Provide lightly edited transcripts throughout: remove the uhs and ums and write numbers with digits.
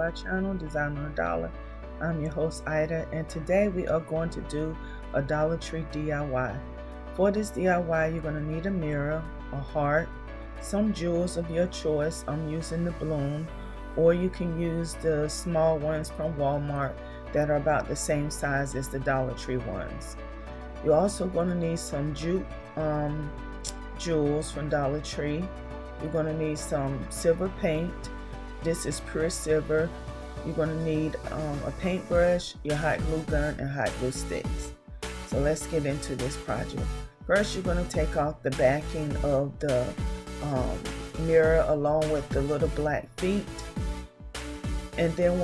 my channel, Design on a Dollar. I'm your host Ida, and today we are going to do a Dollar Tree DIY. For this DIY, you're going to need a mirror, a heart, some jewels of your choice. I'm using the balloon, or you can use the small ones from Walmart that are about the same size as the Dollar Tree ones. You're also going to need some jewels from Dollar Tree. You're going to need some silver paint. This is pure silver. You're going to need a paintbrush, your hot glue gun, and hot glue sticks. So let's get into this project. First, you're going to take off the backing of the mirror along with the little black feet. And then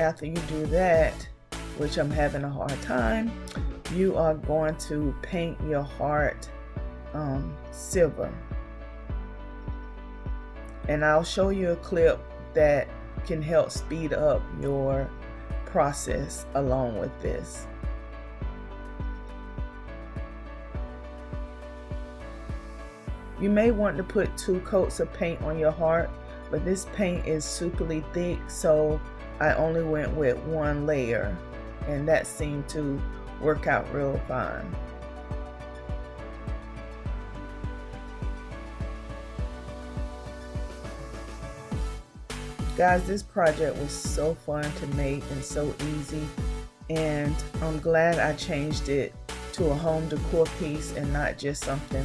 after you do that, which I'm having a hard time, you are going to paint your heart silver. And I'll show you a clip that can help speed up your process along with this. You may want to put 2 coats of paint on your heart, but this paint is superly thick, so I only went with 1 layer, and that seemed to work out real fine. Guys, this project was so fun to make and so easy, and I'm glad I changed it to a home decor piece and not just something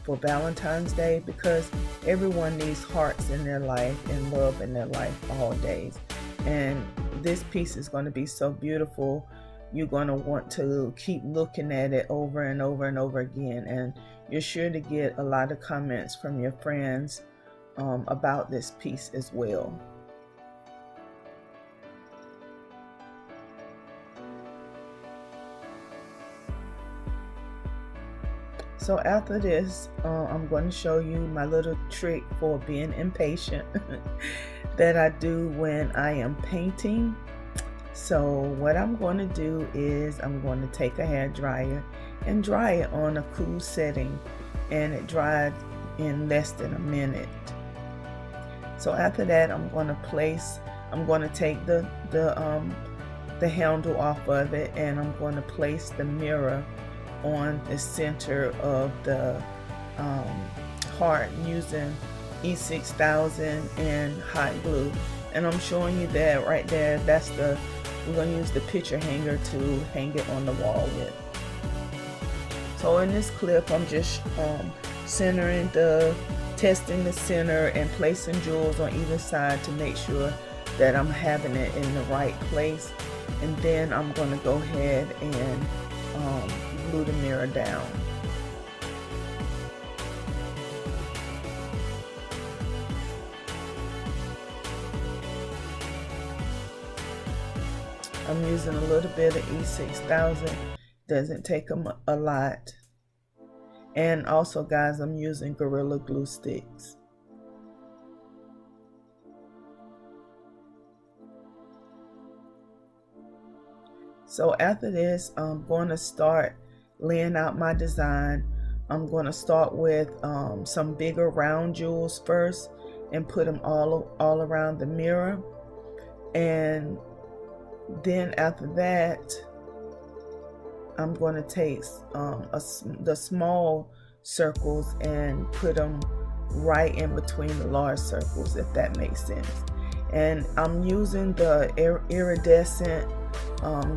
for Valentine's Day, because everyone needs hearts in their life and love in their life all days. And this piece is going to be so beautiful. You're going to want to keep looking at it over and over and over again, and you're sure to get a lot of comments from your friends about this piece as well. So after this, I'm going to show you my little trick for being impatient that I do when I am painting. So what I'm going to do is I'm going to take a hair dryer and dry it on a cool setting, and it dried in less than a minute. So after that, I'm going to take the handle off of it, and I'm going to place the mirror on the center of the heart using E6000 and hot glue. And I'm showing you that right there. We're going to use the picture hanger to hang it on the wall with. So in this clip, I'm just testing the center and placing jewels on either side to make sure that I'm having it in the right place. And then I'm going to go ahead and glue the mirror down. I'm using a little bit of E6000. Doesn't take a lot. And also, guys, I'm using Gorilla Glue sticks. So after this, I'm going to start laying out my design. I'm going to start with some bigger round jewels first and put them all around the mirror. And then after that, I'm going to take the small circles and put them right in between the large circles, if that makes sense. And I'm using the iridescent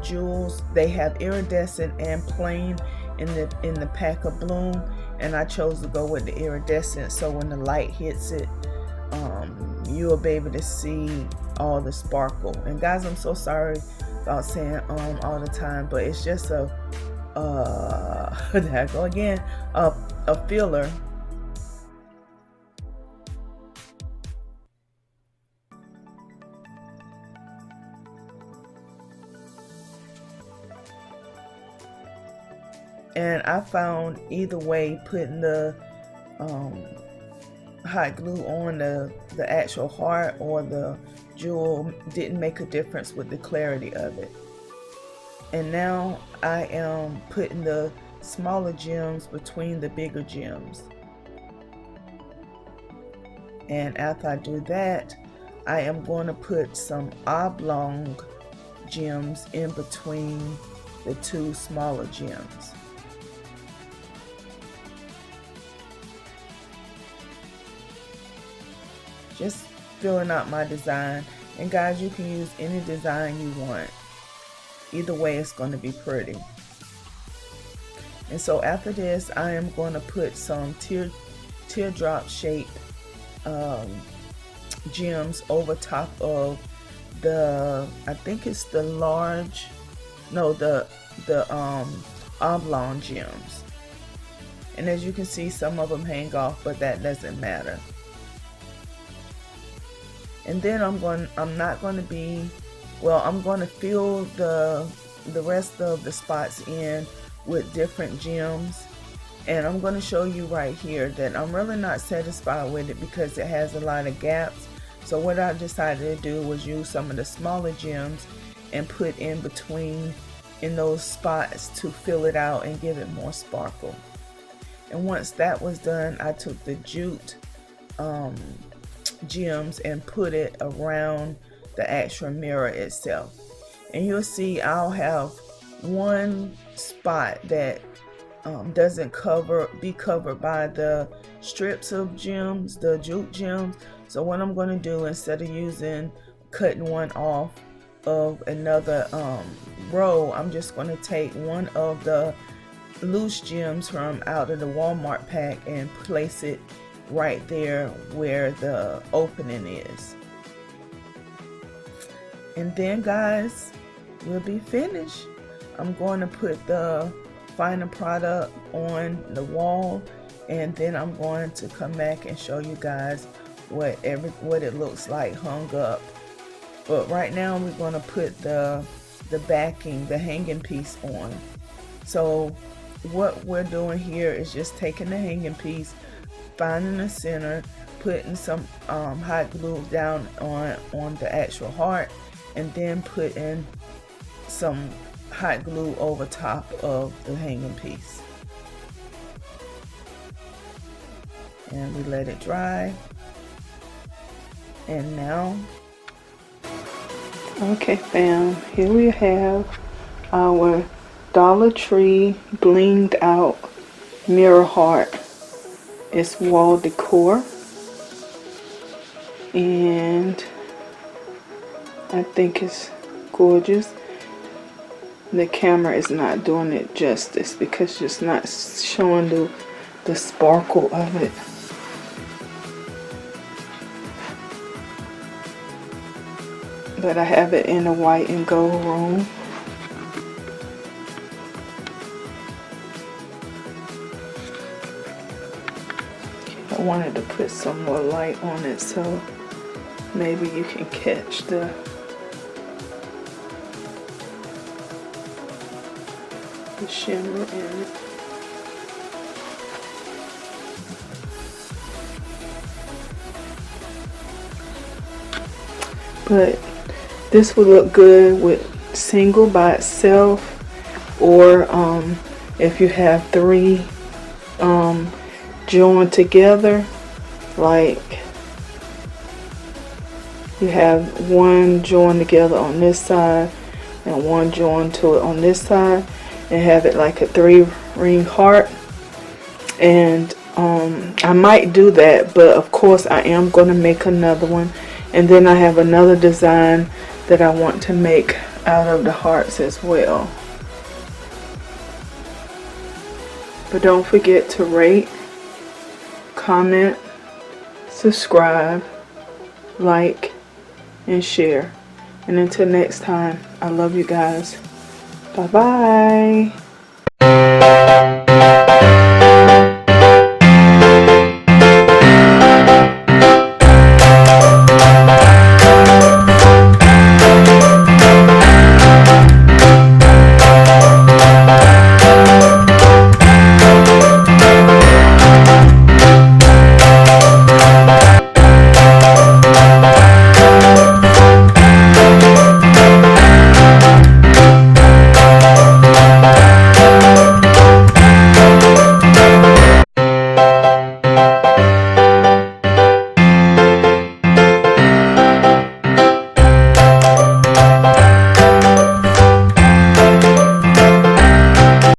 jewels. They have iridescent and plain in the pack of Bloom, and I chose to go with the iridescent, so when the light hits it, you will be able to see all the sparkle. And guys, I'm so sorry about saying all the time, but it's just there I go again, a filler. And I found either way, putting the hot glue on the actual heart or the jewel didn't make a difference with the clarity of it. And now I am putting the smaller gems between the bigger gems. And after I do that, I am going to put some oblong gems in between the two smaller gems. Just filling out my design, and guys, you can use any design you want. Either way, it's going to be pretty. And so after this, I am going to put some teardrop shaped gems over top of the, I think it's the large, no, the oblong gems. And as you can see, some of them hang off, but that doesn't matter. And then I'm going to fill the rest of the spots in with different gems. And I'm going to show you right here that I'm really not satisfied with it because it has a lot of gaps. So what I decided to do was use some of the smaller gems and put in between in those spots to fill it out and give it more sparkle. And once that was done, I took the jute gems and put it around the actual mirror itself. And you'll see I'll have one spot that doesn't be covered by the strips of gems, the jute gems. So what I'm going to do, instead of cutting one off of another row, I'm just going to take one of the loose gems from out of the Walmart pack and place it right there where the opening is. And then guys, we'll be finished. I'm going to put the final product on the wall, and then I'm going to come back and show you guys what it looks like hung up. But right now we're going to put the backing, the hanging piece on. So what we're doing here is just taking the hanging piece, finding the center, putting some hot glue down on the actual heart, and then putting some hot glue over top of the hanging piece. And we let it dry. And now, okay fam, here we have our Dollar Tree blinged out mirror heart. It's wall decor, and I think it's gorgeous. The camera is not doing it justice because it's not showing the sparkle of it. But I have it in a white and gold room. I wanted to put some more light on it so maybe you can catch the shimmer in it. But this would look good with single by itself, or if you have three joined together, like you have one joined together on this side and one joined to it on this side, and have it like a 3-ring heart. And I might do that, but of course I am going to make another one. And then I have another design that I want to make out of the hearts as well. But don't forget to rate, comment, subscribe, like, and share. And until next time, I love you guys. Bye bye.